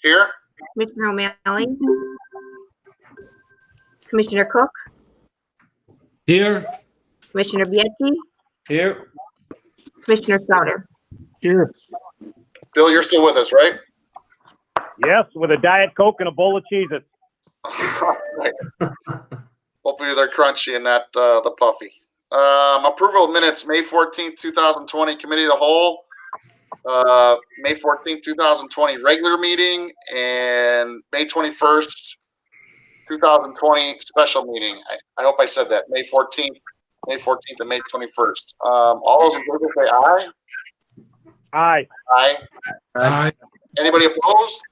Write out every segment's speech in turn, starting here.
Here. Commissioner O'Malley. Commissioner Cook. Here. Commissioner Biecki. Here. Commissioner Sauter. Here. Bill, you're still with us, right? Yes, with a Diet Coke and a bowl of Cheez-Its. Right. Hopefully they're crunchy and not the puffy. Approval of minutes, May 14th, 2020, Committee of the Whole. May 14th, 2020, regular meeting, and May 21st, 2020, special meeting. I hope I said that. May 14th and May 21st. All those in favor say aye. Aye. Aye. Aye. Anybody opposed?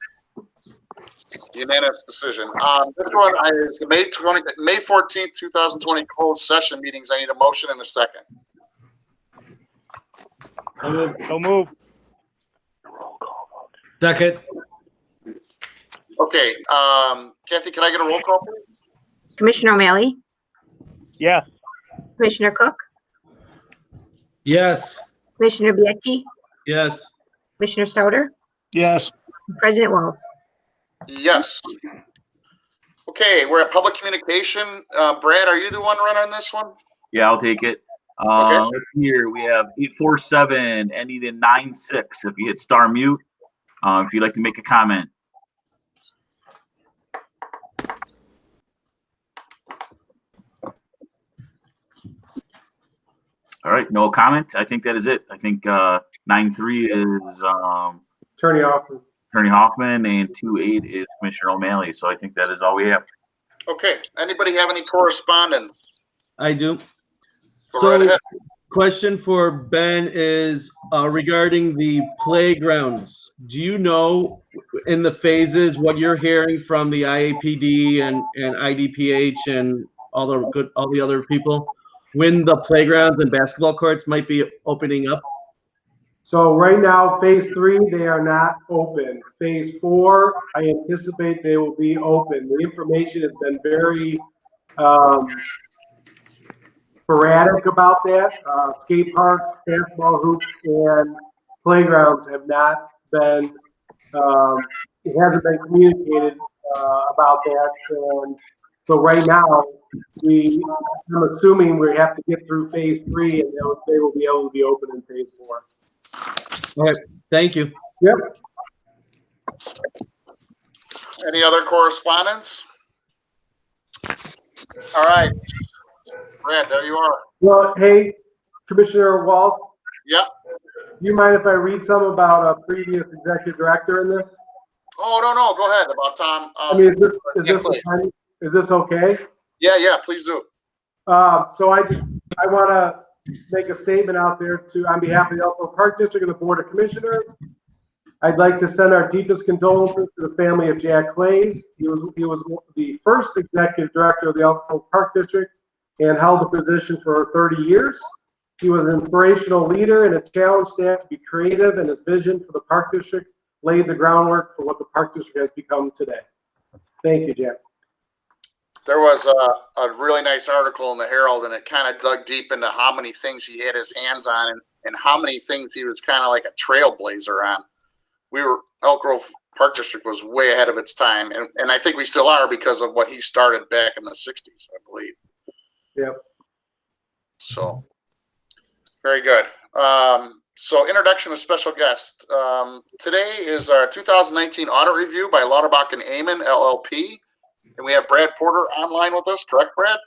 Unanimous decision. This one is the May 14th, 2020 closed session meetings. I need a motion in a second. So move. Second. Okay. Kathy, can I get a roll call, please? Commissioner O'Malley. Yes. Commissioner Cook. Yes. Commissioner Biecki. Yes. Commissioner Sauter. Yes. President Wells. Yes. Okay, we're at public communication. Brad, are you the one running this one? Yeah, I'll take it. Okay. Here we have 847 ending in 96. If you hit star mute, if you'd like to make a comment. All right, no comment. I think that is it. I think 93 is Attorney Hoffman. Attorney Hoffman and 28 is Commissioner O'Malley. So I think that is all we have. Okay. Anybody have any correspondence? I do. Go right ahead. Question for Ben is regarding the playgrounds. Do you know in the phases what you're hearing from the IAPD and IDPH and all the other people when the playgrounds and basketball courts might be opening up? So right now, phase 3, they are not open. Phase 4, I anticipate they will be open. The information has been very sporadic about that. Skate parks, basketball hoops, and playgrounds have not been, it hasn't been communicated about that. And so right now, I'm assuming we have to get through phase 3 and they will be able to be open in phase 4. All right, thank you. Yep. Any other correspondence? All right. Brad, there you are. Well, hey, Commissioner Walsh. Yep. Do you mind if I read some about a previous executive director in this? Oh, no. Go ahead about Tom. I mean, please. Is this okay? Yeah, please do. So I want to make a statement out there on behalf of the Elk Grove Park District and the Board of Commissioners. I'd like to send our deepest condolences to the family of Jack Clays. He was the first executive director of the Elk Grove Park District and held the position for 30 years. He was an inspirational leader and a challenged staff to be creative, and his vision for the Park District laid the groundwork for what the Park District has become today. Thank you, Jack. There was a really nice article in the Herald, and it kind of dug deep into how many things he had his hands on and how many things he was kind of like a trailblazer on. Elk Grove Park District was way ahead of its time, and I think we still are because of what he started back in the 60s, I believe. Yep. So, very good. So, introduction of special guest. Today is our 2019 audit review by Lauterbach and Amon, LLP. And we have Brad Porter online with us, correct, Brad?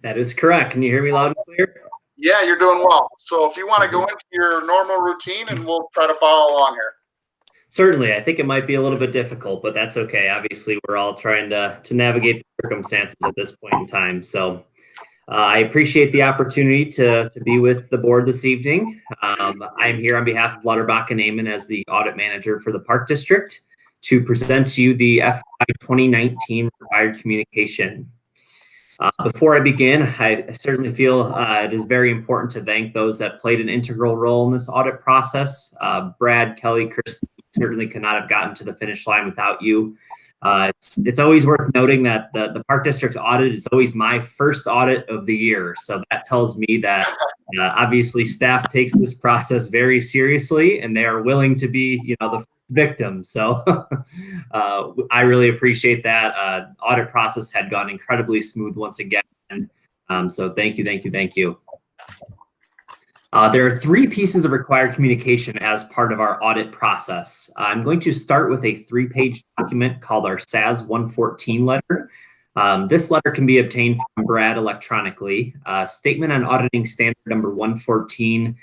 That is correct. Can you hear me loud and clear? Yeah, you're doing well. So if you want to go into your normal routine, and we'll try to follow along here. Certainly. I think it might be a little bit difficult, but that's okay. Obviously, we're all trying to navigate the circumstances at this point in time. So I appreciate the opportunity to be with the board this evening. I'm here on behalf of Lauterbach and Amon as the audit manager for the Park District to present to you the FY 2019 required communication. Before I begin, I certainly feel it is very important to thank those that played an integral role in this audit process. Brad, Kelly, Chris certainly could not have gotten to the finish line without you. It's always worth noting that the Park District's audit is always my first audit of the year. So that tells me that obviously staff takes this process very seriously, and they are willing to be, the first victim. So I really appreciate that. Audit process had gone incredibly smooth once again. So thank you, thank you, thank you. There are 3 pieces of required communication as part of our audit process. I'm going to start with a 3-page document called our SAS 114 letter. This letter can be obtained from Brad electronically. Statement on auditing standard number 114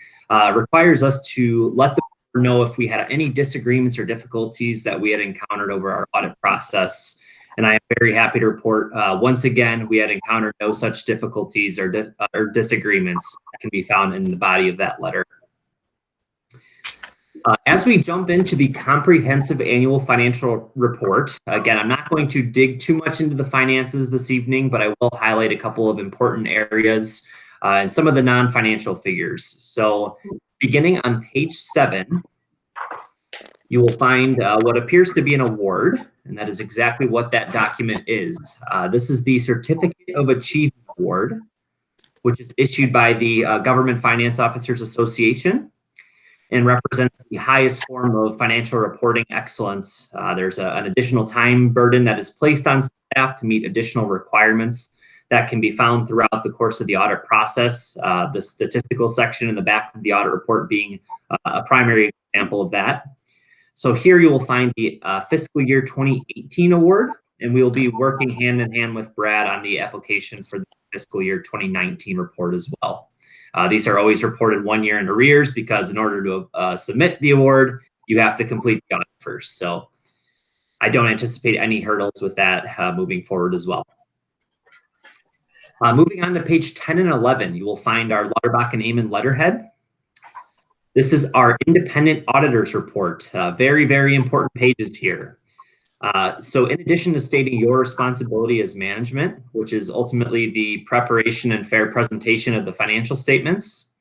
requires us to let the board know if we had any disagreements or difficulties that we had encountered over our audit process. And I am very happy to report, once again, we had encountered no such difficulties or disagreements that can be found in the body of that letter. As we jump into the comprehensive annual financial report, again, I'm not going to dig too much into the finances this evening, but I will highlight a couple of important areas and some of the non-financial figures. So beginning on page 7, you will find what appears to be an award, and that is exactly what that document is. This is the Certificate of Achievement Award, which is issued by the Government Finance Officers Association and represents the highest form of financial reporting excellence. There's an additional time burden that is placed on staff to meet additional requirements that can be found throughout the course of the audit process. The statistical section in the back of the audit report being a primary example of that. So here you will find the fiscal year 2018 award, and we will be working hand in hand with Brad on the application for the fiscal year 2019 report as well. These are always reported 1 year in arrears because in order to submit the award, you have to complete the audit first. So I don't anticipate any hurdles with that moving forward as well. Moving on to page 10 and 11, you will find our Lauterbach and Amon letterhead. This is our independent auditors report. Very, very important pages here. So in addition to stating your responsibility as management, which is ultimately the preparation and fair presentation of the financial statements,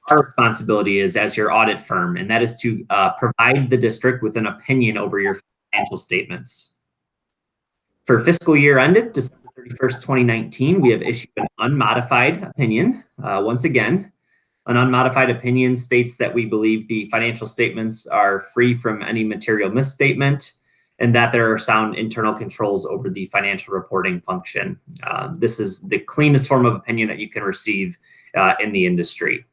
our responsibility is as your audit firm, and that is to provide the district with an opinion over your financial statements. For fiscal year ended December 31st, 2019, we have issued an unmodified opinion. Once again, an unmodified opinion states that we believe the financial statements are free from any material misstatement and that there are sound internal controls over the financial reporting function. This is the cleanest form of opinion that you can receive in the industry.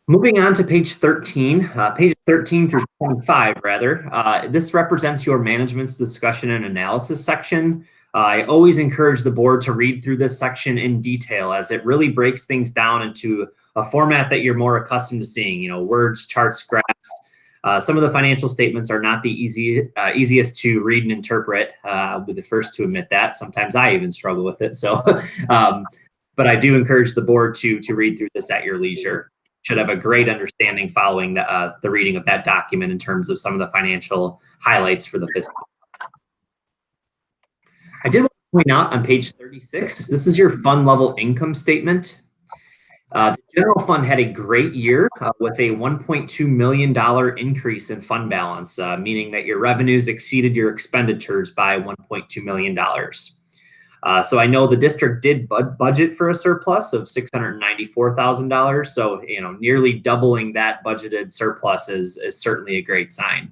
Moving on to page 13, page 13 through 25 rather, this represents your management's discussion and analysis section. I always encourage the board to read through this section in detail as it really breaks things down into a format that you're more accustomed to seeing, you know, words, charts, graphs. Some of the financial statements are not the easiest to read and interpret. I'll be the first to admit that. Sometimes I even struggle with it. So, but I do encourage the board to read through this at your leisure. Should have a great understanding following the reading of that document in terms of some of the financial highlights for the fiscal. I did want to point out on page 36, this is your fund level income statement. The general fund had a great year with a $1.2 million increase in fund balance, meaning that your revenues exceeded your expenditures by $1.2 million. So I know the district did budget for a surplus of $694,000. So, you know, nearly doubling that budgeted surplus is certainly a great sign.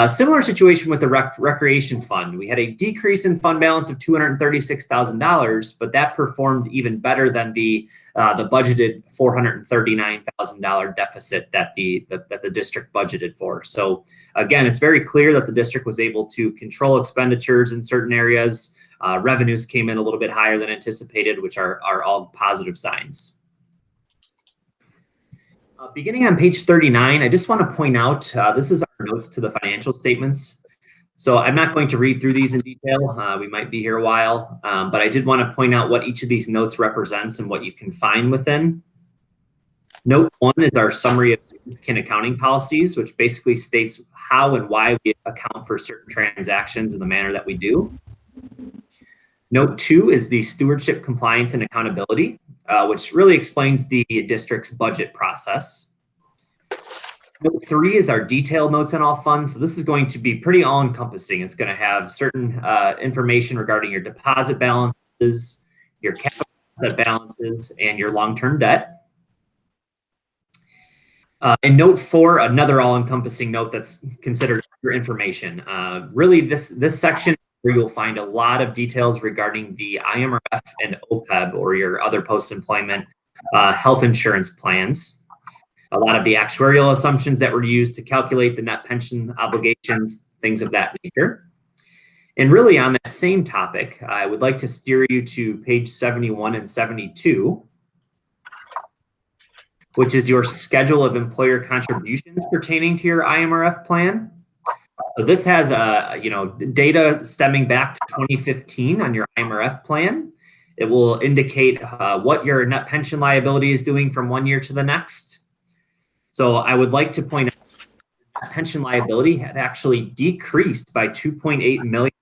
Similar situation with the recreation fund. We had a decrease in fund balance of $236,000, but that performed even better than the budgeted $439,000 deficit that the district budgeted for. So again, it's very clear that the district was able to control expenditures in certain areas. Revenues came in a little bit higher than anticipated, which are all positive signs. Beginning on page 39, I just want to point out, this is our notes to the financial statements. So I'm not going to read through these in detail. We might be here a while, but I did want to point out what each of these notes represents and what you can find within. Note 1 is our summary of significant accounting policies, which basically states how and why we account for certain transactions in the manner that we do. Note 2 is the stewardship, compliance, and accountability, which really explains the district's budget process. Note 3 is our detailed notes on all funds. So this is going to be pretty all-encompassing. It's going to have certain information regarding your deposit balances, your capital asset balances, and your long-term debt. In note 4, another all-encompassing note that's considered your information. Really, this section where you'll find a lot of details regarding the IMRF and OPEB, or your other post-employment health insurance plans. A lot of the actuarial assumptions that were used to calculate the net pension obligations, things of that nature. And really on that same topic, I would like to steer you to page 71 and 72, which is your schedule of employer contributions pertaining to your IMRF plan. So this has data stemming back to 2015 on your IMRF plan. It will indicate what your net pension liability is doing from one year to the next. So I would like to point out that pension liability had actually decreased by $2.8 million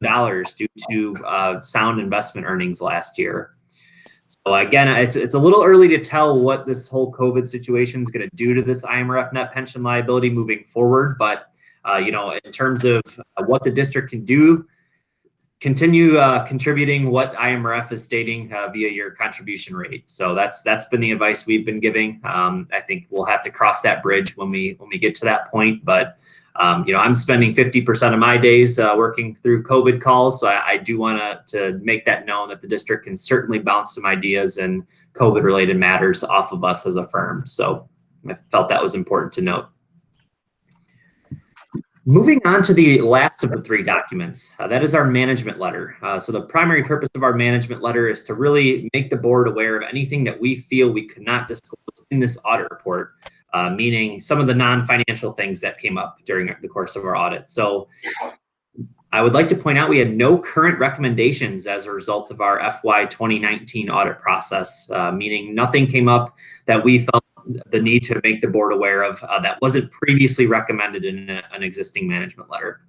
due to sound investment earnings last year. So again, it's a little early to tell what this whole COVID situation is going to do to this IMRF net pension liability moving forward. But in terms of what the district can do, continue contributing what IMRF is stating via your contribution rate. So that's been the advice we've been giving. I think we'll have to cross that bridge when we get to that point. But I'm spending 50% of my days working through COVID calls. So I do want to make that known that the district can certainly bounce some ideas and COVID related matters off of us as a firm. So I felt that was important to note. Moving on to the last of the 3 documents, that is our management letter. So the primary purpose of our management letter is to really make the board aware of anything that we feel we could not disclose in this audit report, meaning some of the non-financial things that came up during the course of our audit. So I would like to point out we had no current recommendations as a result of our FY 2019 audit process, meaning nothing came up that we felt the need to make the board aware of that wasn't previously recommended in an existing management letter.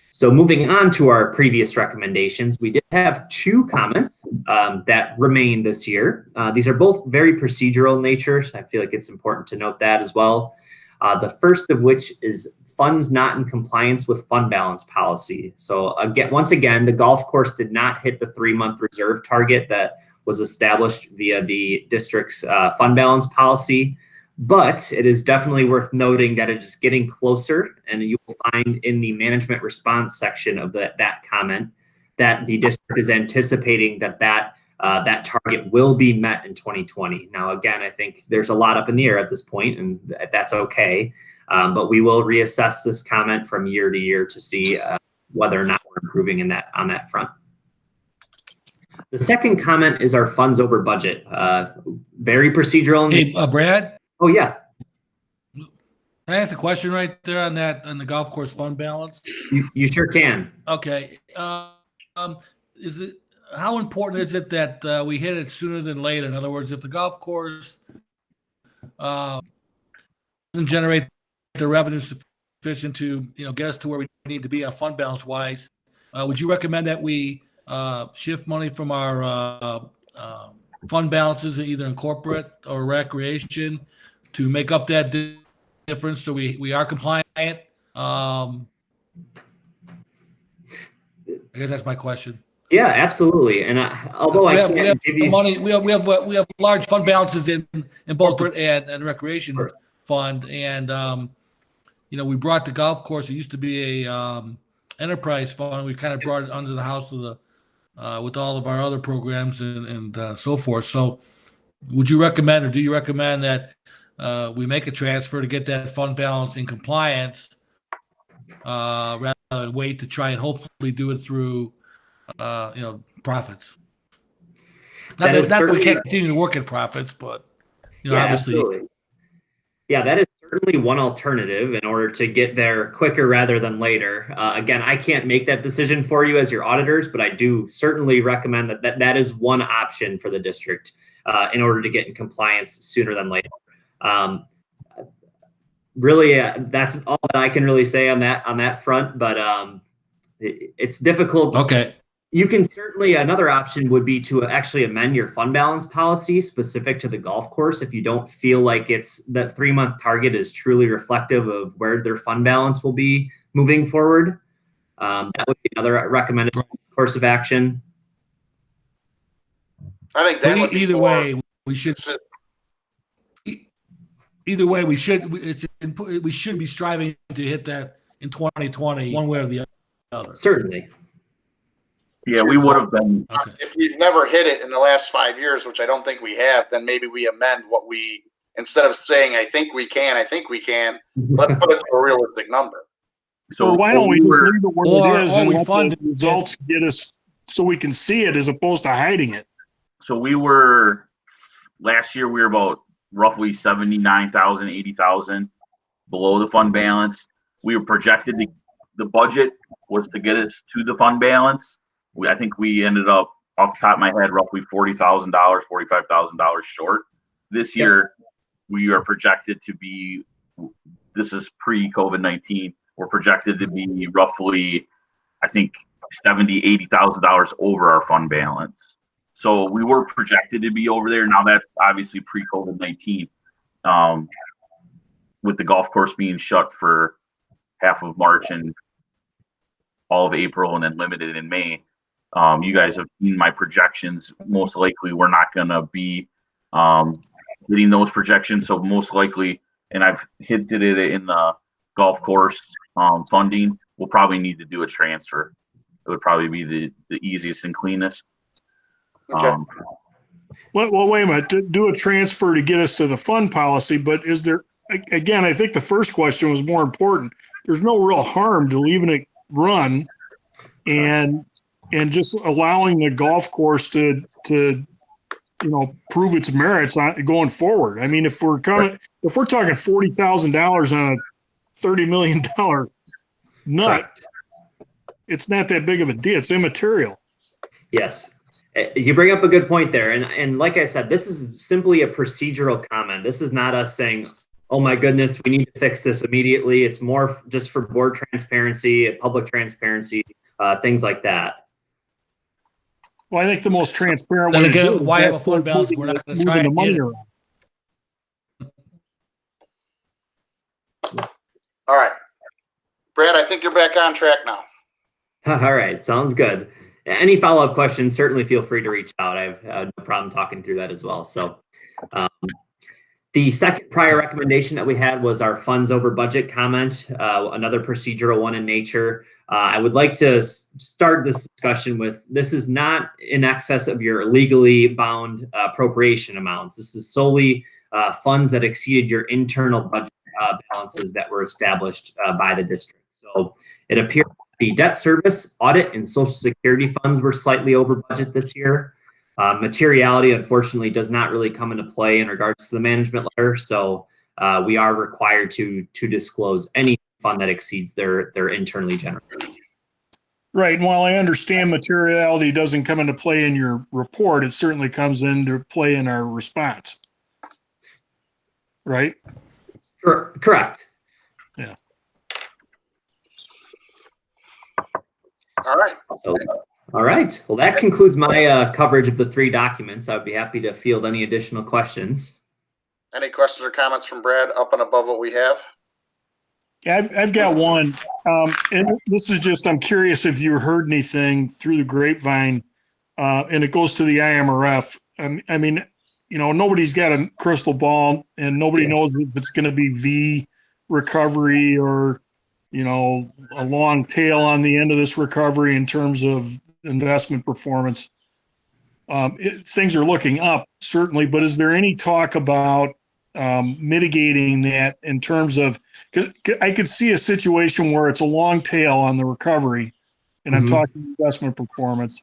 So moving on to our previous recommendations, we did have 2 comments that remain this year. These are both very procedural in nature. I feel like it's important to note that as well. The first of which is funds not in compliance with fund balance policy. So once again, the golf course did not hit the 3-month reserve target that was established via the district's fund balance policy, but it is definitely worth noting that it is getting closer, and you will find in the management response section of that comment that the district is anticipating that target will be met in 2020. Now, again, I think there's a lot up in the air at this point, and that's okay, but we will reassess this comment from year to year to see whether or not we're improving on that front. The second comment is our funds over budget. Very procedural. Hey, Brad, Oh, yeah. can I ask a question right there on the golf course fund balance? You sure can. Okay. Is it, how important is it that we hit it sooner than later? In other words, if the golf course doesn't generate the revenue sufficient to get us to where we need to be on fund balance wise, would you recommend that we shift money from our fund balances either in corporate or recreation to make up that difference so we are compliant? I guess that's my question. Yeah, absolutely. And although I can't give you money, we have large fund balances in both and recreation fund, and we brought the golf course. It used to be a enterprise fund. We kind of brought it under the house of the with all of our other programs and so forth. So would you recommend, or do you recommend that we make a transfer to get that fund balance in compliance rather than wait to try and hopefully do it through profits? Not that we can't continue to work at profits, but obviously. Absolutely. Yeah, that is certainly one alternative in order to get there quicker rather than later. Again, I can't make that decision for you as your auditors, but I do certainly recommend that is one option for the district in order to get in compliance sooner than later. Really, that's all that I can really say on that front, but it's difficult. Okay. You can certainly, another option would be to actually amend your fund balance policy specific to the golf course if you don't feel like that 3-month target is truly reflective of where their fund balance will be moving forward. That would be another recommended course of action. I think that would be either more way, we should. either way, we should be striving to hit that in 2020, one way or the other. Certainly. Yeah, we would have been. Okay. If we've never hit it in the last 5 years, which I don't think we have, then maybe we amend what we, instead of saying, I think we can, let's put it to a realistic number. So Or why don't we just leave it where Or- it is or and we let fund the it. results get us so we can see it as opposed to hiding it? So we were, last year, we were about roughly 79,000, 80,000 below the fund balance. We were projected to, the budget was to get us to the fund balance. I think we ended up, off the top of my head, roughly $40,000, $45,000 short. This year, we are projected to be, this is pre-COVID-19, we're projected to be roughly, I think, $70,000, $80,000 over our fund balance. So we were projected to be over there. Now that's obviously pre-COVID-19, with the golf course being shut for half of March and all of April, and then limited in May. You guys have seen my projections. Most likely, we're not going to be hitting those projections. So most likely, and I've hinted it in the golf course funding, we'll probably need to do a transfer. It would probably be the easiest and cleanest. Okay. Well, wait a minute. Do a transfer to get us to the fund policy, but is there, again, I think the first question was more important. There's no real harm to leaving it run and just allowing the golf course to prove its merits on going forward. I mean, if we're talking $40,000 on a $30 million nut, Correct. it's not that big of a deal. It's immaterial. Yes. You bring up a good point there. And like I said, this is simply a procedural comment. This is not us saying, oh my goodness, we need to fix this immediately. It's more just for board transparency, public transparency, things like that. Well, I think the most transparent Then way to again, do it is why have a just fund balance? moving We're not gonna moving try the and money get it. around. All right. Brad, I think you're back on track now. All right. Sounds good. Any follow-up questions, certainly feel free to reach out. I have no problem talking through that as well. So the second prior recommendation that we had was our funds over budget comment, another procedural one in nature. I would like to start this discussion with, this is not in excess of your legally bound appropriation amounts. This is solely funds that exceeded your internal budget balances that were established by the district. So it appears the debt service, audit, and Social Security funds were slightly over budget this year. Materiality, unfortunately, does not really come into play in regards to the management letter. So we are required to disclose any fund that exceeds their internally generated. Right. And while I understand materiality doesn't come into play in your report, it certainly comes into play in our response. Right? Correct. Yeah. All right. So, all right. Well, that concludes my coverage of the three documents. I would be happy to field any additional questions. Any questions or comments from Brad up and above what we have? Yeah, I've got one. And this is just, I'm curious if you heard anything through the grapevine, and it goes to the IMRF. I mean, nobody's got a crystal ball and nobody knows if it's going to be V recovery or, a long tail on the end of this recovery in terms of investment performance. Things are looking up, certainly, but is there any talk about mitigating that in terms of, because I could see a situation where it's a long tail on the recovery, and I'm talking investment performance,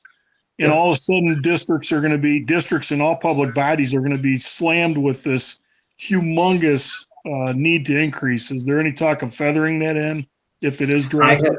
and all of a sudden districts and all public bodies are going to be slammed with this humongous need to increase. Is there any talk of feathering that in if it is drastic?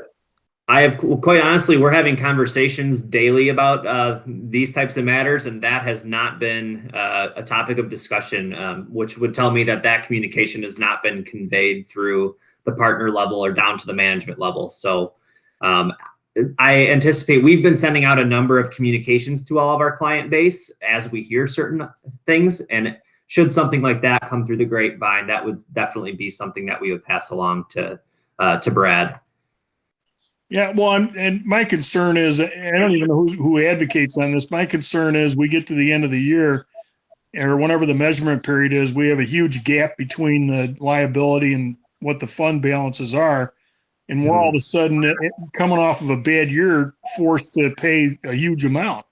I have, quite honestly, we're having conversations daily about these types of matters, and that has not been a topic of discussion, which would tell me that communication has not been conveyed through the partner level or down to the management level. So I anticipate we've been sending out a number of communications to all of our client base as we hear certain things, and should something like that come through the grapevine, that would definitely be something that we would pass along to Brad. Yeah, well, and my concern is, I don't even know who advocates on this. My concern is we get to the end of the year or whenever the measurement period is, we have a huge gap between the liability and what the fund balances are. And we're all of a sudden, coming off of a bad year, forced to pay a huge amount.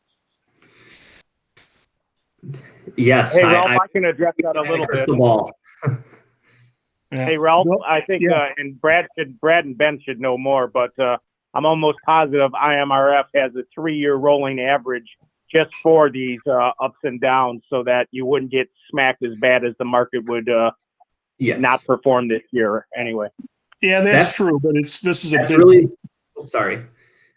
Yes. Hey, Ralph, I can address that a little bit. Crystal ball. Yeah. Hey, Ralph, I think, Yeah. and Brad and Ben should know more, but I'm almost positive IMRF has a 3-year rolling average just for these ups and downs, so that you wouldn't get smacked as bad as the market would Yes. not perform this year. Anyway. Yeah, that's true, but this is a That's big. really, sorry.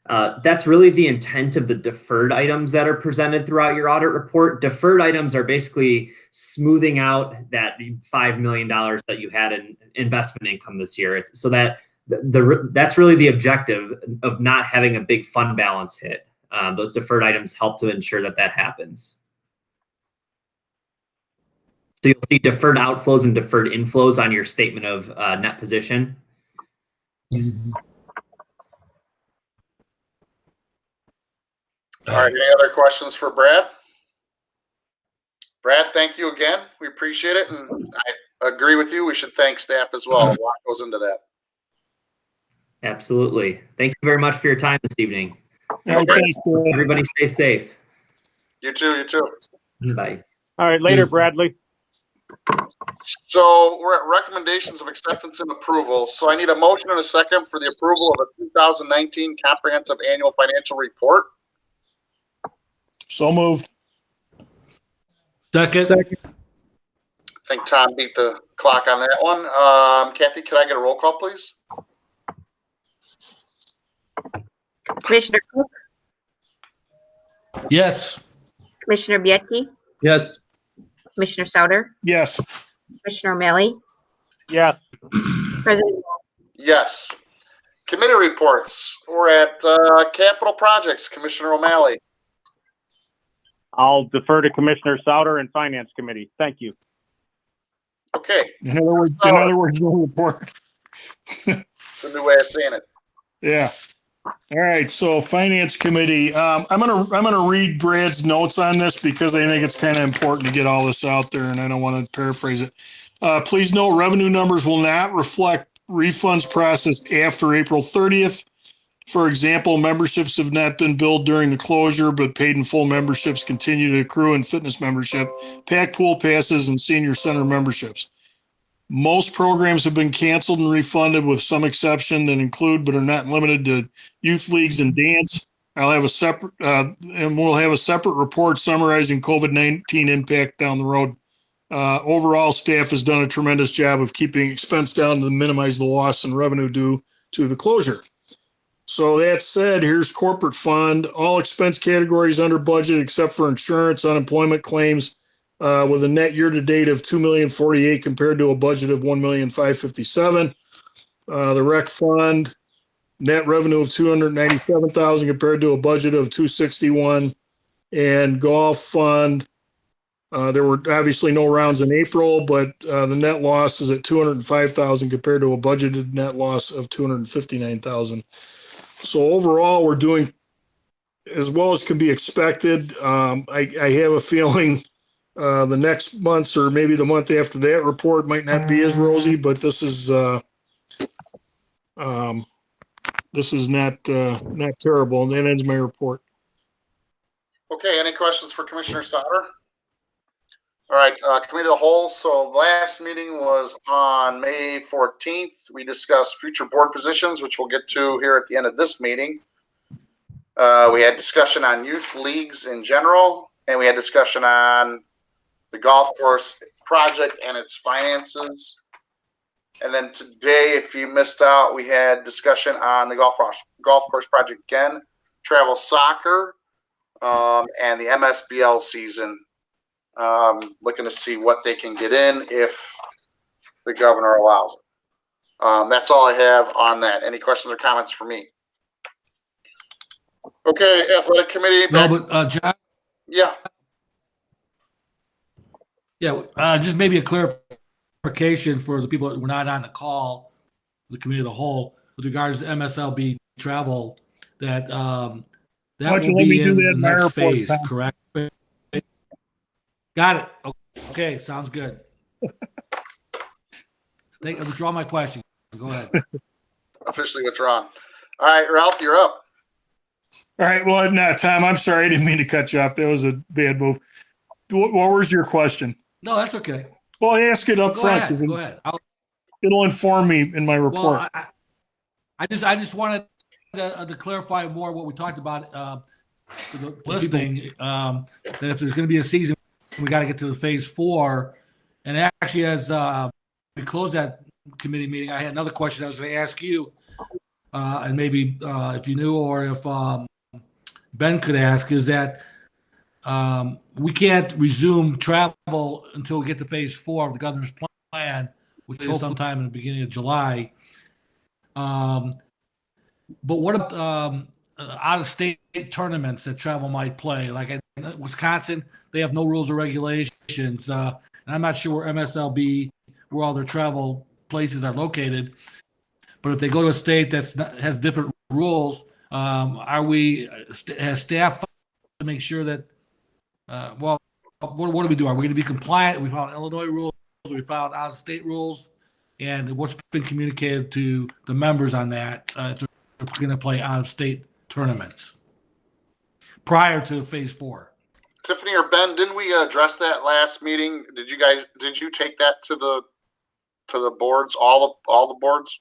That's really the intent of the deferred items that are presented throughout your audit report. Deferred items are basically smoothing out that $5 million that you had in investment income this year. So that that's really the objective of not having a big fund balance hit. Those deferred items help to ensure that that happens. So you'll see deferred outflows and deferred inflows on your statement of net position. All right, any other questions for Brad? Brad, thank you again. We appreciate it, and I agree with you. We should thank staff as well. A lot goes into that. Absolutely. Thank you very much for your time this evening. Yeah, thanks, Brad. Everybody stay safe. You too, you too. Bye. All right, later, Bradley. So we're at recommendations of acceptance and approval. So I need a motion and a second for the approval of the 2019 Comprehensive Annual Financial Report. So moved. Second. I think Tom beat the clock on that one. Kathy, could I get a roll call, please? Commissioner Cook, Yes. Commissioner Biecki, Yes. Commissioner Sauter, Yes. Commissioner O'Malley, Yes. President Walsh. Yes. Committee reports. We're at capital projects. Commissioner O'Malley. I'll defer to Commissioner Sauter and Finance Committee. Thank you. Okay. In other words, no report. It's a new way of saying it. Yeah. All right. So Finance Committee, I'm gonna read Brad's notes on this because I think it's kind of important to get all this out there, and I don't want to paraphrase it. Please note, revenue numbers will not reflect refunds processed after April 30th. For example, memberships have not been billed during the closure, but paid in full memberships continue to accrue in fitness membership, pack pool passes, and senior center memberships. Most programs have been canceled and refunded, with some exception that include but are not limited to youth leagues and dance. I'll have a separate, and we'll have a separate report summarizing COVID-19 impact down the road. Overall, staff has done a tremendous job of keeping expense down to minimize the loss in revenue due to the closure. So that said, here's corporate fund, all expense categories under budget except for insurance, unemployment claims, with a net year to date of $2,048,000 compared to a budget of $1,557,000. The rec fund, net revenue of $297,000 compared to a budget of $261,000. And golf fund, there were obviously no rounds in April, but the net loss is at $205,000 compared to a budgeted net loss of $259,000. So overall, we're doing as well as can be expected. I have a feeling the next months or maybe the month after that report might not be as rosy, but this is not terrible. And that ends my report. Okay, any questions for Commissioner Sauter? All right, committee of the whole. So the last meeting was on May 14th. We discussed future board positions, which we'll get to here at the end of this meeting. We had discussion on youth leagues in general, and we had discussion on the golf course project and its finances. And then today, if you missed out, we had discussion on the golf course project again, travel soccer, and the MSBL season. Looking to see what they can get in if the governor allows it. That's all I have on that. Any questions or comments for me? Okay, athletic committee. No, but John, Yeah. yeah, just maybe a clarification for the people that were not on the call, the committee of the whole, with regards to MSLB travel, that Why that don't you will let me be do in that the in my next report, phase, Tom? correct? Got it. Okay, sounds good. I withdraw my question. Go ahead. Officially withdrawn. All right, Ralph, you're up. All right. Well, no, Tom, I'm sorry. I didn't mean to cut you off. That was a bad move. What was your question? No, that's okay. Well, ask it up Go front ahead. because Go ahead. it'll inform me in my report. Well, I just wanted to clarify more what we talked about for the listening. That if there's going to be a season, we got to get to the phase 4. And actually, as we close that committee meeting, I had another question I was going to ask you, and maybe if you knew or if Ben could ask, is that we can't resume travel until we get to phase 4 of the governor's plan, which is sometime in the beginning of July. But what about out-of-state tournaments that travel might play? Like in Wisconsin, they have no rules or regulations. And I'm not sure where MSLB, where all their travel places are located. But if they go to a state that has different rules, are we, as staff, to make sure that, what do we do? Are we going to be compliant? We found Illinois rules, we found out-of-state rules, and what's been communicated to the members on that, if they're going to play out-of-state tournaments prior to phase 4. Tiffany or Ben, didn't we address that last meeting? Did you take that to the boards, all the boards?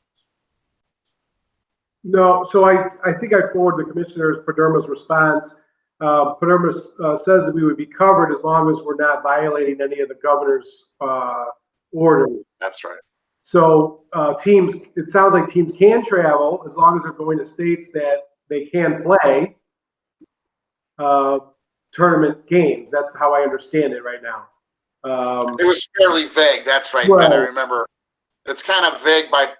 No, so I think I forwarded the Commissioner's Paderma's response. Paderma says that we would be covered as long as we're not violating any of the governor's orders. That's right. So teams, it sounds like teams can travel as long as they're going to states that they can play tournament games. That's how I understand it right now. It was fairly vague. That's right, Well, Ben. I remember. It's kind of vague by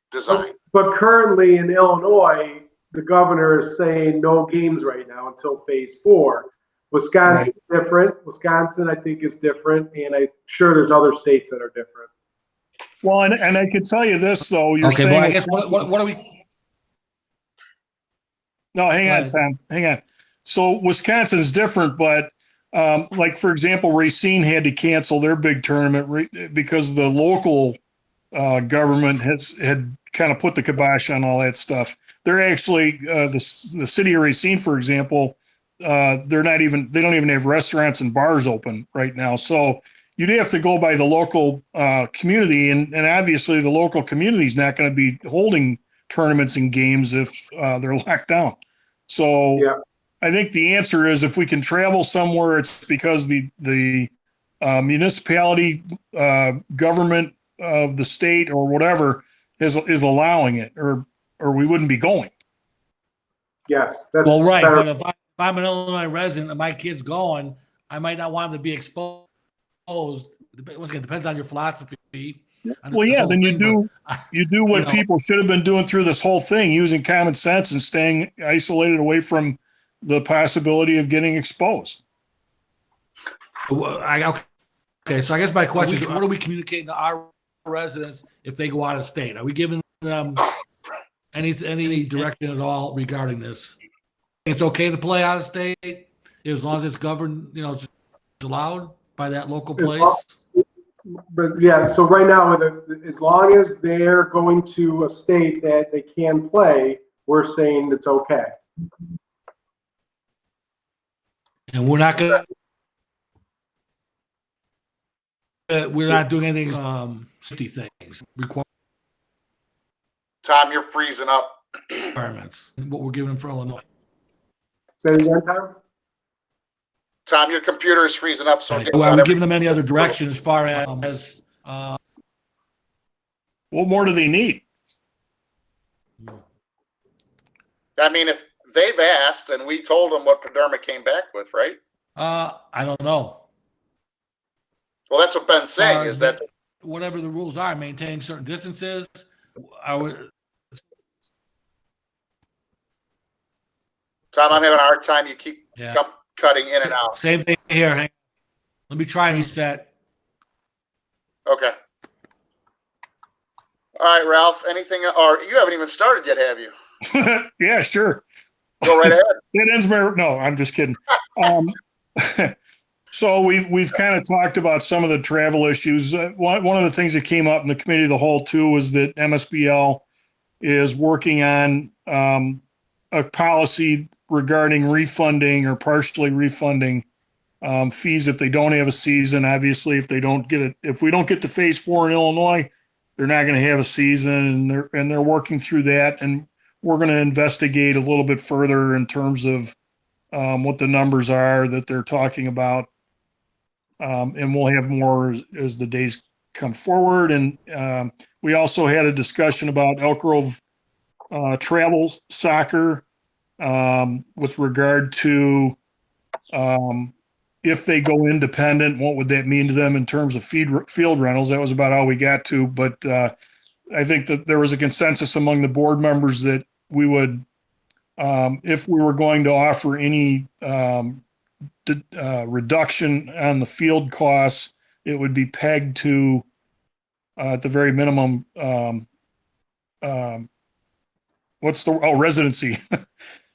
design. But currently in Illinois, the governor is saying no games right now until phase 4. Wisconsin is different. Wisconsin, I think, is different, and I'm sure there's other states that are different. Well, and I could tell you this though. You're Okay, saying well, I guess what are we? No, hang on, Right. Tom. Hang on. So Wisconsin is different, but like for example, Racine had to cancel their big tournament because the local government had kind of put the kibosh on all that stuff. They're actually the city of Racine, for example, they don't even have restaurants and bars open right now. So you'd have to go by the local community, and obviously the local community is not going to be holding tournaments and games if they're locked down. So Yeah. I think the answer is if we can travel somewhere, it's because the municipality, government of the state or whatever is allowing it, or we wouldn't be going. Yes. That's Well, right, fair. but if I'm an Illinois resident and my kid's going, I might not want them to be exposed. Once again, it depends on your philosophy. Well, yeah, then you do what you know. people should have been doing through this whole thing, using common sense and staying isolated away from the possibility of getting exposed. Okay, so I guess my question is, what are we communicating to our residents if they go out of state? Are we giving them any direction at all regarding this? It's okay to play out of state as long as it's governed, it's allowed by that local place. But yeah, so right now, as long as they're going to a state that they can play, we're saying it's okay. And we're not gonna. We're not doing anything safety things Tom, you're freezing up. requirements. What we're giving for Illinois. Say it again, Tom? Tom, your computer is freezing up. So Are we giving them any other direction as far as What more do they need? I mean, if they've asked and we told them what Paderma came back with, right? I don't know. Well, that's what Ben's saying is that whatever the rules are, maintaining certain distances. Tom, I'm having a hard time. You keep cutting in and out. Same thing here. Hang on. Let me try and reset. Okay. All right, Ralph. Anything? Or you haven't even started yet, have you? Yeah, sure. Go right ahead. That ends my. No, I'm just kidding. So we've kind of talked about some of the travel issues. One of the things that came up in the committee of the whole too was that MSBL is working on a policy regarding refunding or partially refunding fees if they don't have a season. Obviously, if we don't get to phase 4 in Illinois, they're not going to have a season, and they're working through that. And we're going to investigate a little bit further in terms of what the numbers are that they're talking about. And we'll have more as the days come forward. And we also had a discussion about Elk Grove travel soccer with regard to if they go independent, what would that mean to them in terms of field rentals? That was about all we got to. But I think that there was a consensus among the board members that we would, if we were going to offer any reduction on the field costs, it would be pegged to at the very minimum residency.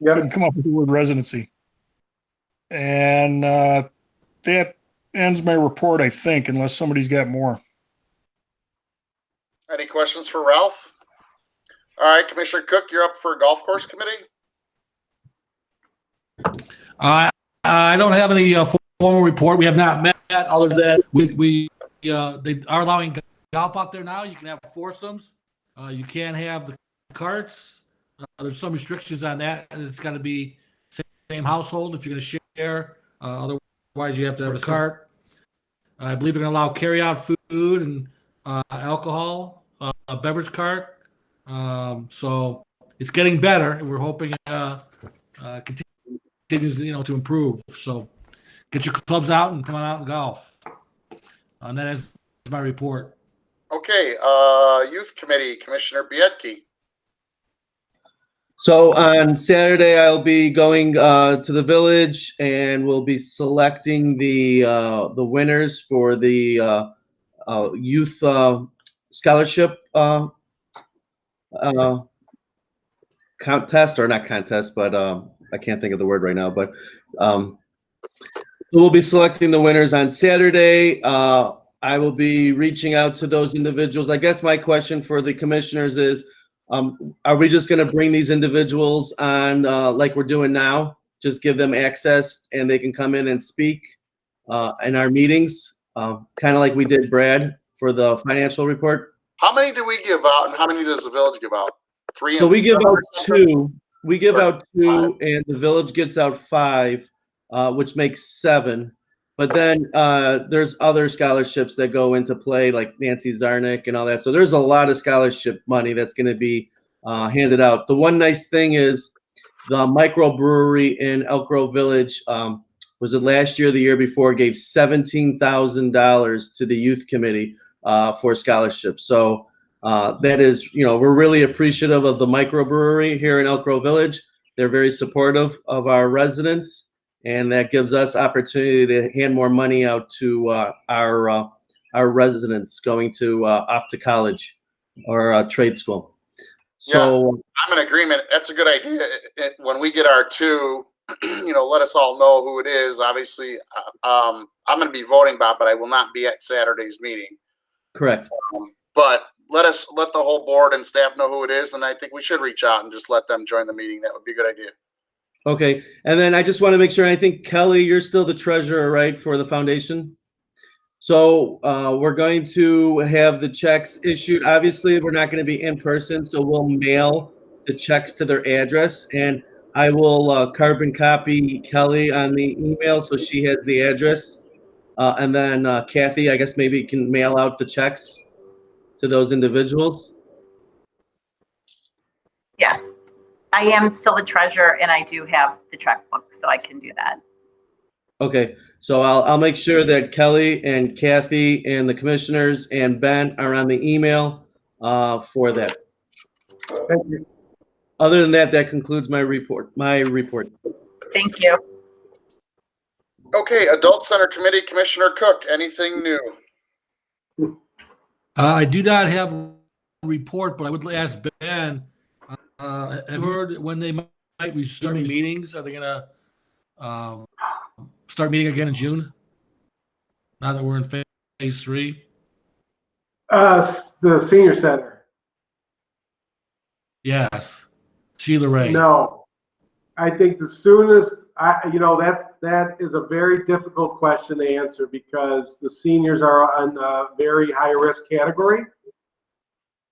Yep. Couldn't come up with the word residency. And that ends my report, I think, unless somebody's got more. Any questions for Ralph? All right, Commissioner Cook, you're up for golf course committee. I don't have any formal report. We have not met other than they are allowing golf out there now. You can have foursomes. You can't have the carts. There's some restrictions on that. It's got to be same household if you're going to share. Otherwise, you have to have a cart. I believe they're going to allow carry-out food and alcohol, a beverage cart. So it's getting better, and we're hoping continues, to improve. So get your clubs out and come on out and golf. And that is my report. Okay, youth committee, Commissioner Biedke. So on Saturday, I'll be going to the village, and we'll be selecting the winners for the youth scholarship contest, or not contest, but I can't think of the word right now. But we'll be selecting the winners on Saturday. I will be reaching out to those individuals. I guess my question for the commissioners is, are we just going to bring these individuals on like we're doing now? Just give them access and they can come in and speak in our meetings, kind of like we did, Brad, for the financial report? How many do we give out, and how many does the village give out? 3? So we give out 2. We give out 2, and the village gets out 5, which makes 7. But then there's other scholarships that go into play, like Nancy Zarnick and all that. So there's a lot of scholarship money that's going to be handed out. The one nice thing is the microbrewery in Elk Grove Village, was it last year or the year before, gave $17,000 to the youth committee for scholarships. So that is, we're really appreciative of the microbrewery here in Elk Grove Village. They're very supportive of our residents. And that gives us opportunity to hand more money out to our residents going to off to college or trade school. So yeah, I'm in agreement. That's a good idea. When we get our 2, let us all know who it is. Obviously, I'm going to be voting, Bob, but I will not be at Saturday's meeting. Correct. But let the whole board and staff know who it is, and I think we should reach out and just let them join the meeting. That would be a good idea. Okay. And then I just want to make sure, I think, Kelly, you're still the treasurer, right, for the foundation? So we're going to have the checks issued. Obviously, we're not going to be in person, so we'll mail the checks to their address. And I will carbon copy Kelly on the email so she has the address. And then Kathy, I guess maybe can mail out the checks to those individuals. Yes. I am still the treasurer, and I do have the checkbook, so I can do that. Okay, so I'll make sure that Kelly and Kathy and the commissioners and Ben are on the email for that. Thank you. Other than that, that concludes my report. Thank you. Okay, Adult Center Committee, Commissioner Cook, anything new? I do not have a report, but I would ask Ben, have you heard when they might restart meetings? Are they going to start meeting again in June? Now that we're in phase 3? The senior center. Yes. Sheila Ray. No. I think the soonest, that is a very difficult question to answer because the seniors are on a very high risk category.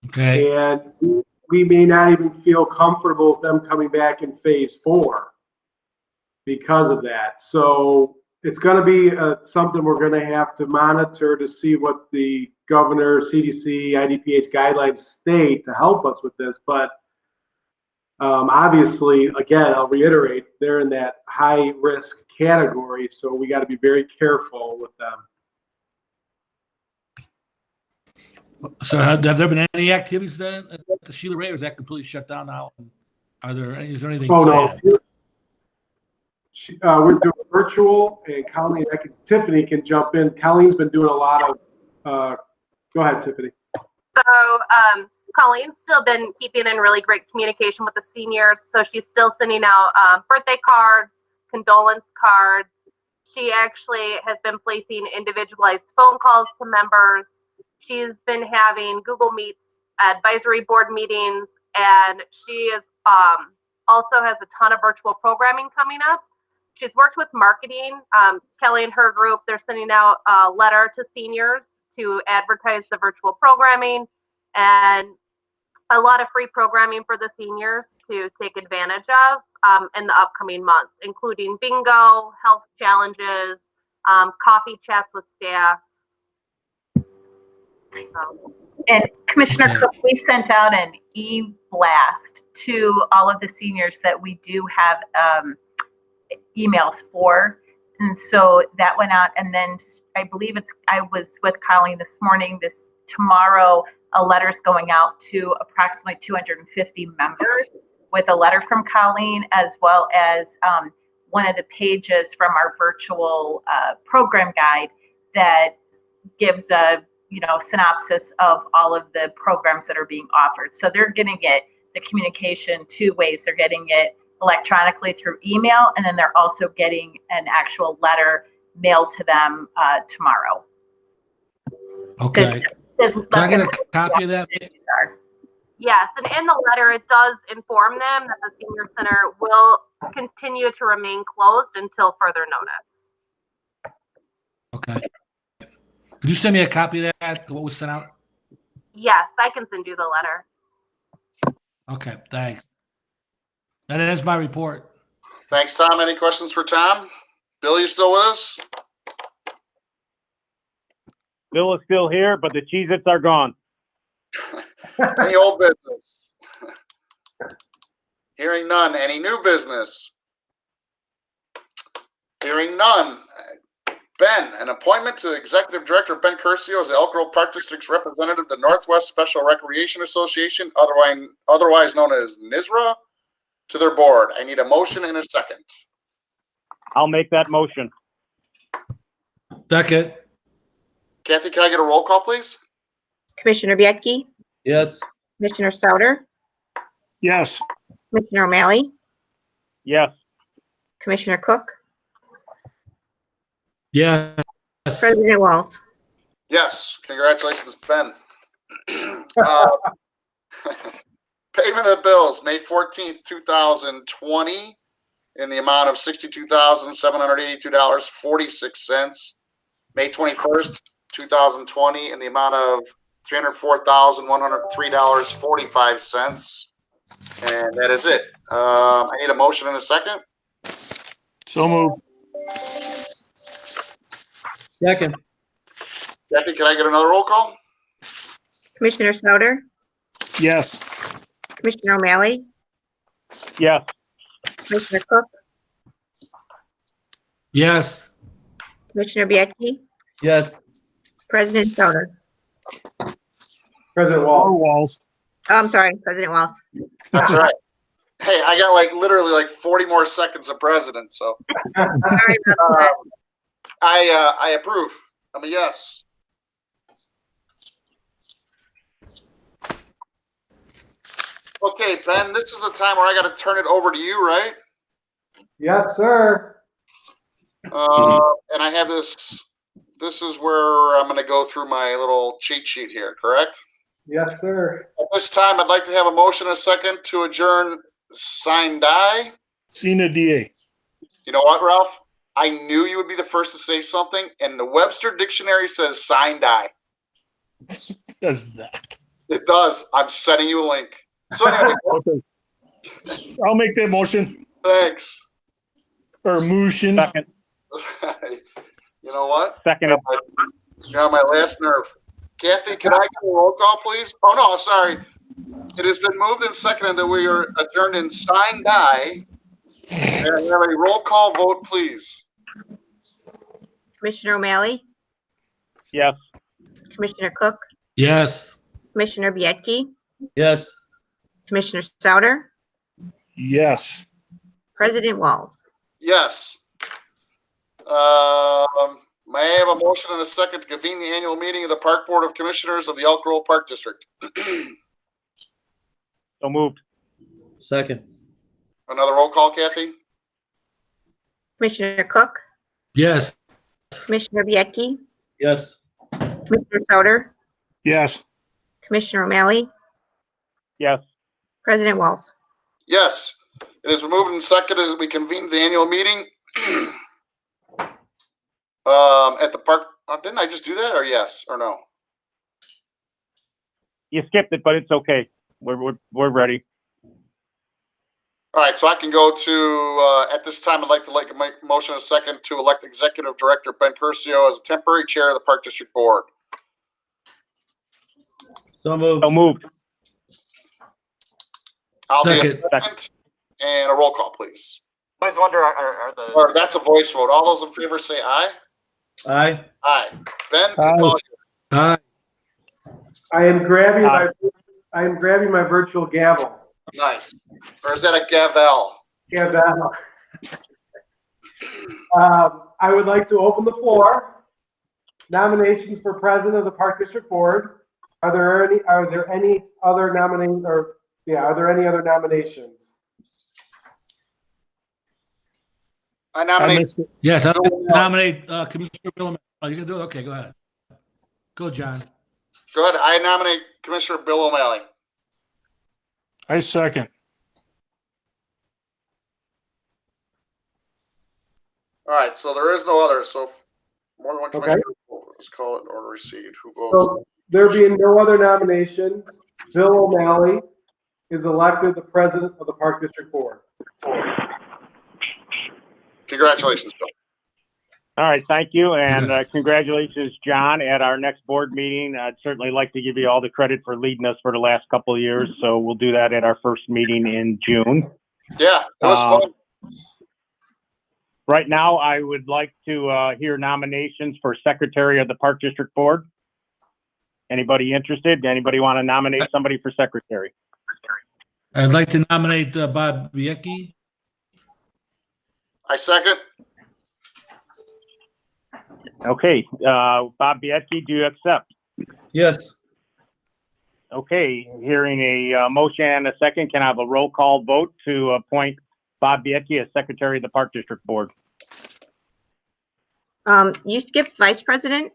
Okay. And we may not even feel comfortable with them coming back in phase 4 because of that. So it's going to be something we're going to have to monitor to see what the governor, CDC, IDPH guidelines state to help us with this. But obviously, again, I'll reiterate, they're in that high risk category. So we got to be very careful with them. So have there been any activities then at the Sheila Ray, or is that completely shut down now? Is there anything Oh, planned? no. We're doing virtual, and Colleen, Tiffany can jump in. Colleen's been doing a lot of, go ahead, Tiffany. So Colleen's still been keeping in really great communication with the seniors. So she's still sending out birthday cards, condolence cards. She actually has been placing individualized phone calls to members. She's been having Google Meets, advisory board meetings, and she is also has a ton of virtual programming coming up. She's worked with marketing. Kelly and her group, they're sending out a letter to seniors to advertise the virtual programming and a lot of free programming for the seniors to take advantage of in the upcoming months, including bingo, health challenges, coffee chats with staff. And Commissioner Cook, we sent out an e-blast to all of the seniors that we do have emails for. And so that went out, and then I believe I was with Colleen this morning. Tomorrow, a letter's going out to approximately 250 members with a letter from Colleen, as well as one of the pages from our virtual program guide that gives a synopsis of all of the programs that are being offered. So they're going to get the communication 2 ways. They're getting it electronically through email, and then they're also getting an actual letter mailed to them tomorrow. Okay. Can I get a copy of that? Yes, and in the letter, it does inform them that the senior center will continue to remain closed until further notice. Okay. Could you send me a copy of that, what was sent out? Yes, I can send you the letter. Okay, thanks. That ends my report. Thanks, Tom. Any questions for Tom? Bill, you still with us? Bill is still here, but the Cheez-Its are gone. Any old business? Hearing none. Any new business? Hearing none. Ben, an appointment to Executive Director Ben Curcio as the Elk Grove Park District's representative of the Northwest Special Recreation Association, otherwise known as NISRA, to their board. I need a motion in a second. I'll make that motion. Second. Kathy, can I get a roll call, please? Commissioner Biedke, Yes. Commissioner Sauter, Yes. Commissioner O'Malley, Yes. Commissioner Cook, Yes. President Walls. Yes. Congratulations, Ben. Payment of bills, May 14th, 2020, in the amount of $62,782.46. May 21st, 2020, in the amount of $304,103.45. And that is it. I need a motion in a second. So move. Second. Jackie, can I get another roll call? Commissioner Sauter, Yes. Commissioner O'Malley, Yes. Commissioner Cook, Yes. Commissioner Biedke, Yes. President Sauter. President Or Wall. Walls. Oh, I'm sorry, President Walls. That's right. Hey, I got literally 40 more seconds of president, so Sorry about that. I approve. I'm a yes. Okay, Ben, this is the time where I got to turn it over to you, right? Yes, sir. And I have this this is where I'm going to go through my little cheat sheet here, correct? Yes, sir. At this time, I'd like to have a motion and a second to adjourn sine die. Sina DA. You know what, Ralph? I knew you would be the first to say something, and the Webster Dictionary says sine die. Does that. It does. I'm sending you a link. So anyway, Okay. I'll make that motion thanks. or motion. Second, You know what? seconded. You're on my last nerve. Kathy, can I get a roll call, please? Oh, no, sorry. It has been moved and seconded that we are adjourned in sine die. And I have a roll call vote, please. Commissioner O'Malley, Yes. Commissioner Cook, Yes. Commissioner Biedke, Yes. Commissioner Souter, Yes. President Walls. Yes. May I have a motion and a second to convene the annual meeting of the Park Board of Commissioners of the Elk Grove Park District? So moved. Second. Another roll call, Kathy? Commissioner Cook, Yes. Commissioner Biedke, Yes. Commissioner Souter, Yes. Commissioner O'Malley, Yes. President Walls. Yes. It has been moved and seconded that we convene the annual meeting at the park. Didn't I just do that, or yes, or no? You skipped it, but it's okay. We're ready. All right, so I can go to, at this time, I'd like to make a motion in a second to elect Executive Director Ben Curcio as temporary chair of the Park District Board. So moved. So moved. I'll be a Second. second. And a roll call, please. I always wonder, are the Or that's a voice vote. All those in favor say aye. Aye. Aye. Ben, Aye. call you. Aye. I am grabbing my virtual gavel. Nice. Or is that a gavel? Gavel. I would like to open the floor. Nominations for president of the Park District Board. Are there any other nominations? Are there any other nominations? I I nominate. missed it. Yes. I Bill nominate Commissioner Bill. Oh, you can do it. Okay, go ahead. Go, John. Go ahead. I nominate Commissioner Bill O'Malley. I second. All right, so there is no other. So if more than one Okay. commissioner. Let's call it order received. Who votes? So there being no other nominations, Bill O'Malley is elected the president of the Park District Board. Congratulations, Bill. All right, thank you, and congratulations, John. At our next board meeting, I'd certainly like to give you all the credit for leading us for the last couple of years. So we'll do that at our first meeting in June. Yeah, it was fun. Right now, I would like to hear nominations for Secretary of the Park District Board. Anybody interested? Anybody want to nominate somebody for Secretary? I'd like to nominate Bob Biedke. I second. Okay, Bob Biedke, do you accept? Yes. Okay, hearing a motion and a second, can I have a roll call vote to appoint Bob Biedke as Secretary of the Park District Board? You skipped vice president?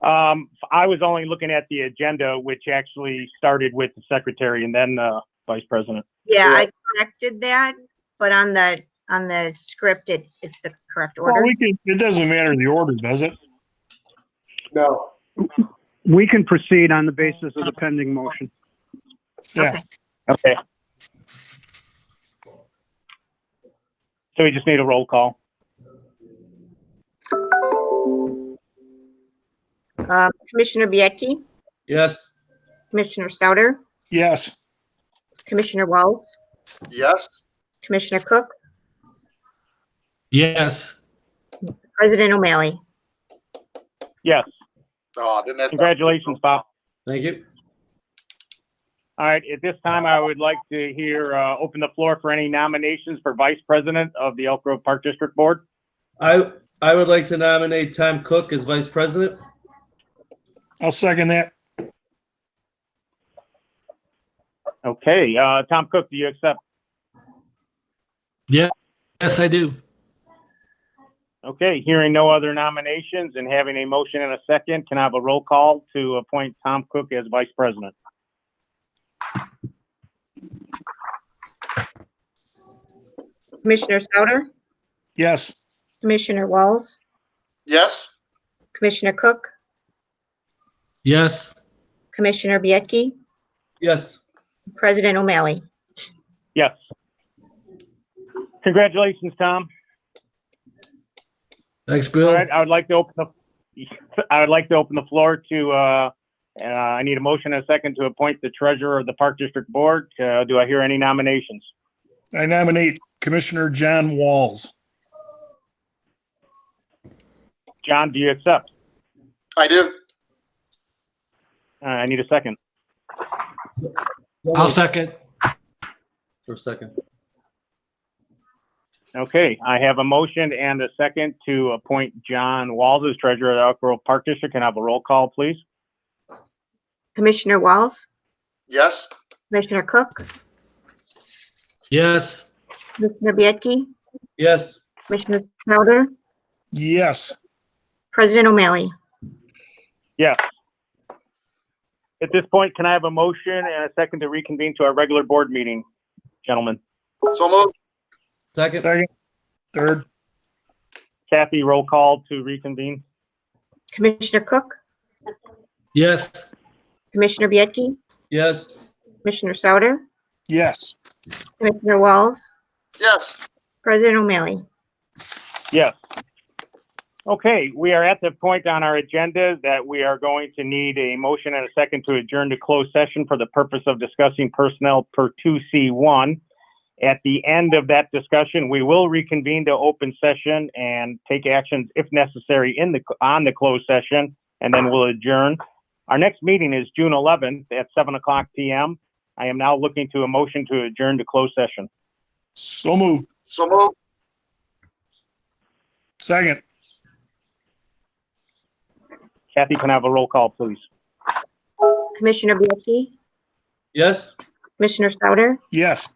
I was only looking at the agenda, which actually started with the Secretary and then Vice President. Yeah, I corrected that, but on the script, it's the correct Well, order. it doesn't matter the order, does it? No. We can proceed on the basis of the pending motion. Yeah. Okay. So we just need a roll call. Commissioner Biedke, Yes. Commissioner Souter, Yes. Commissioner Walls, Yes. Commissioner Cook, Yes. President O'Malley. Yes. Oh, didn't that? Congratulations, Bob. Thank you. All right. At this time, I would like to hear open the floor for any nominations for Vice President of the Elk Grove Park District Board. I would like to nominate Tom Cook as vice president. I'll second that. Okay. Tom Cook, do you accept? Yeah. Yes, I do. Okay, hearing no other nominations and having a motion and a second, can I have a roll call to appoint Tom Cook as vice president? Commissioner Sauter, Yes. Commissioner Walls, Yes. Commissioner Cook, Yes. Commissioner Biedke, Yes. President O'Malley. Yes. Congratulations, Tom. Thanks, All Bill. right, I would like to open the floor to, I need a motion and a second to appoint the treasurer of the Park District Board. Do I hear any nominations? I nominate Commissioner John Walls. John, do you accept? I do. I need a second. I'll second. For a second. Okay, I have a motion and a second to appoint John Walls as treasurer of the Elk Grove Park District. Can I have a roll call, please? Commissioner Walls, Yes. Commissioner Cook, Yes. Commissioner Biedke, Yes. Commissioner Sauter, Yes. President O'Malley. Yes. At this point, can I have a motion and a second to reconvene to our regular board meeting, gentlemen? So moved. Second. Second. Third. Kathy, roll call to reconvene. Commissioner Cook, Yes. Commissioner Biedke, Yes. Commissioner Sauter, Yes. Commissioner Walls, Yes. President O'Malley. Yes. Okay, we are at the point on our agenda that we are going to need a motion and a second to adjourn to closed session for the purpose of discussing personnel per 2C1. At the end of that discussion, we will reconvene to open session and take actions if necessary on the closed session, and then we'll adjourn. Our next meeting is June 11th at 7:00 p.m. I am now looking to a motion to adjourn to closed session. So moved. So moved. Second. Kathy, can I have a roll call, please? Commissioner Biedke, Yes. Commissioner Sauter, Yes.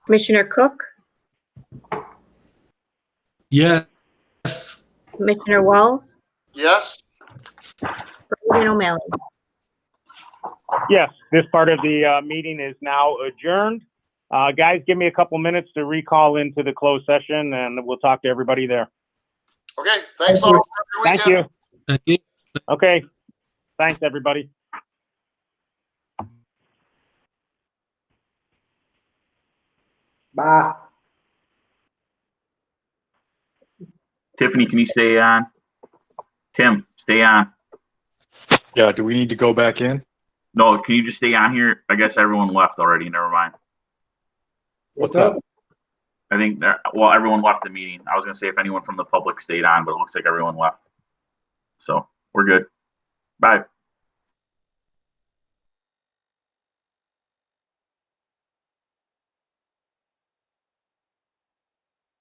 Commissioner Cook, Yes. Commissioner Walls, Yes. President O'Malley. Yes, this part of the meeting is now adjourned. Guys, give me a couple minutes to recall into the closed session, and we'll talk to everybody there. Okay. Thanks all. Have a good Thank weekend. you. Thank you. Okay. Thanks, everybody. Bye. Tiffany, can you stay on? Tim, stay on. Yeah, do we need to go back in? No, can you just stay on here? I guess everyone left already. Never mind. What's up? I think everyone left the meeting. I was gonna say if anyone from the public stayed on, but it looks like everyone left. So we're good. Bye.